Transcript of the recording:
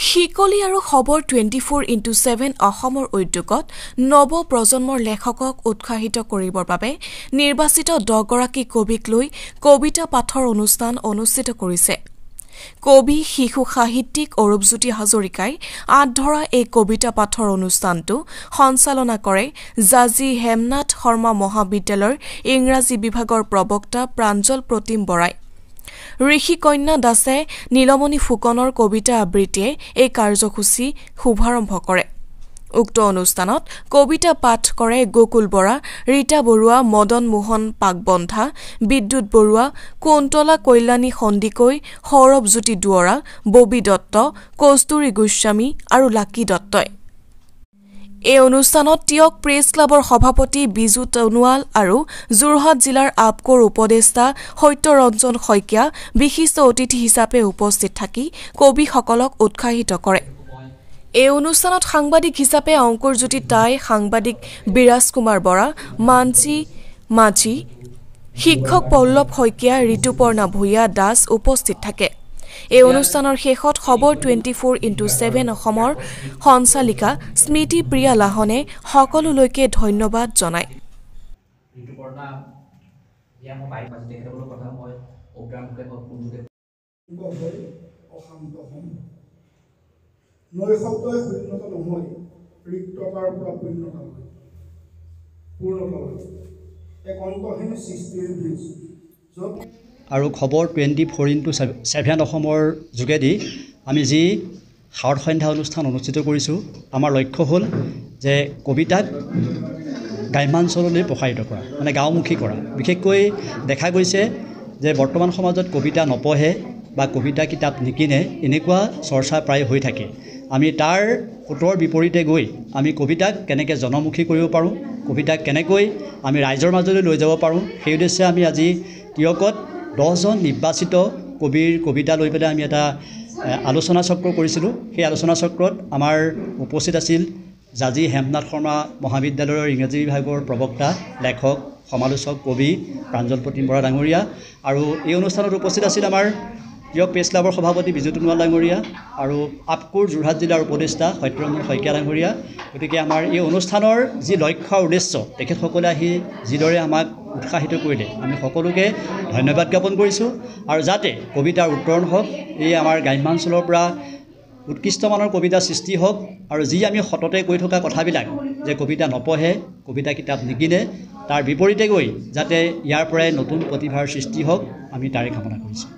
শিকলি আৰু খবৰ 24x7 অসমৰ উদ্যোগত নৱ প্ৰজন্মৰ লেখকক উৎসাহিত কৰিবৰ বাবে নিৰ্বাচিত 10 গৰাকী কবিক লৈ কবিতা পাঠৰ অনুষ্ঠান অনুষ্ঠিত কৰিছে। কবি শিশু সাহিত্যিক অৰূপজ্যোতি হাজৰিকাই আধৰা এই কবিতা পাঠৰ অনুষ্ঠানটো সঞ্চালনা কৰে জাজি হেমনাথ শৰ্মা মহাবিদ্যালয়ৰ ইংৰাজী বিভাগৰ প্ৰবক্তা প্ৰাঞ্জল প্ৰতিম বৰাই। ঋষি কন্যা দাসে নীলমণি ফুকনৰ কবিতা আবৃত্তিয়ে এই কাৰ্যসূচী শুভাৰম্ভ কৰে। উক্ত অনুষ্ঠানত কবিতা পাঠ কৰে গোকুল বৰা, ৰীতা বৰুৱা, মদন মোহন পাকবন্ধা, বিদ্যুৎ বৰুৱা, কুন্তলা কল্যাণী সন্দিকৈ, সৌৰভজ্যোতি দুৱৰা, ববী দত্ত, কস্তুৰী গোস্বামী আৰু লাকী দত্তই। এই অনুষ্ঠানত টিয়ক প্ৰেছ ক্লাবৰ সভাপতি বিজু টনুৱাল আৰু যোৰহাট জিলাৰ আপকোৰ উপদেষ্টা সত্যৰঞ্জন শইকীয়া বিশিষ্ট অতিথি হিচাপে উপস্থিত থাকি কবিসকলক উৎসাহিত কৰে। এই অনুষ্ঠানত সাংবাদিক হিচাপে অংকুৰজ্যোতি টাই, সাংবাদিক বিৰাজ কুমাৰ বৰা, মানসী মাঝি, শিক্ষক পল্লৱ শইকীয়া, ঋতুপৰ্ণা ভূঞা দাস উপস্থিত থাকে। এই অনুষ্ঠানৰ শেষত খবৰ 24x7 অসমৰ সঞ্চালিকা স্মৃতি প্ৰিয়া লাহনে সকলোলৈকে ধন্যবাদ জনায়। আৰু খবৰ 24x7 অসমৰ যোগেদি আমি যি সাৰত সন্ধ্যা অনুষ্ঠান অনুষ্ঠিত কৰিছোঁ, আমাৰ লক্ষ্য হ'ল যে কবিতাক গ্ৰাম্যাঞ্চললৈ প্ৰসাৰিত কৰা, মানে গাঁওমুখী কৰা। বিশেষকৈ দেখা গৈছে যে বৰ্তমান সমাজত কবিতা নপঢ়ে বা কবিতা কিতাপ নিকিনে, এনেকুৱা চৰ্চা প্ৰায় হৈ থাকে। আমি তাৰ সোঁতৰ বিপৰীতে গৈ আমি কবিতাক কেনেকৈ জনমুখী কৰিব পাৰোঁ, কবিতাক কেনেকৈ আমি ৰাইজৰ মাজলৈ লৈ যাব পাৰোঁ, সেই উদ্দেশ্যে আমি আজি টিয়কত 10জন নিৰ্বাচিত কবিৰ কবিতা লৈ পেলাই আমি এটা আলোচনা চক্ৰ কৰিছিলোঁ। সেই আলোচনা চক্ৰত আমাৰ উপস্থিত আছিল জাজি হেমনাথ শৰ্মা মহাবিদ্যালয়ৰ ইংৰাজী বিভাগৰ প্ৰবক্তা, লেখক, সমালোচক, কবি প্ৰাঞ্জল প্ৰতিম বৰা ডাঙৰীয়া, আৰু এই অনুষ্ঠানত উপস্থিত আছিল আমাৰ টিয়ক প্ৰেছ ক্লাবৰ সভাপতি বিজু টনুৱাল ডাঙৰীয়া আৰু আপকোৰ যোৰহাট জিলাৰ উপদেষ্টা সত্যৰঞ্জন শইকীয়া ডাঙৰীয়া। গতিকে আমাৰ এই অনুষ্ঠানৰ যি লক্ষ্য উদ্দেশ্য, তেখেতসকলে আহি যিদৰে আমাক উৎসাহিত কৰিলে, আমি সকলোকে ধন্যবাদ জ্ঞাপন কৰিছোঁ। আৰু যাতে কবিতাৰ উত্তৰণ হওক, এই আমাৰ গ্ৰাম্যাঞ্চলৰ পৰা উৎকৃষ্টমানৰ কবিতা সৃষ্টি হওক, আৰু যি আমি সততে কৈ থকা কথাবিলাক যে কবিতা নপঢ়ে, কবিতা কিতাপ নিকিনে, তাৰ বিপৰীতে গৈ যাতে ইয়াৰ পৰাই নতুন প্ৰতিভাৰ সৃষ্টি হওক, আমি তাৰে কামনা কৰিছোঁ।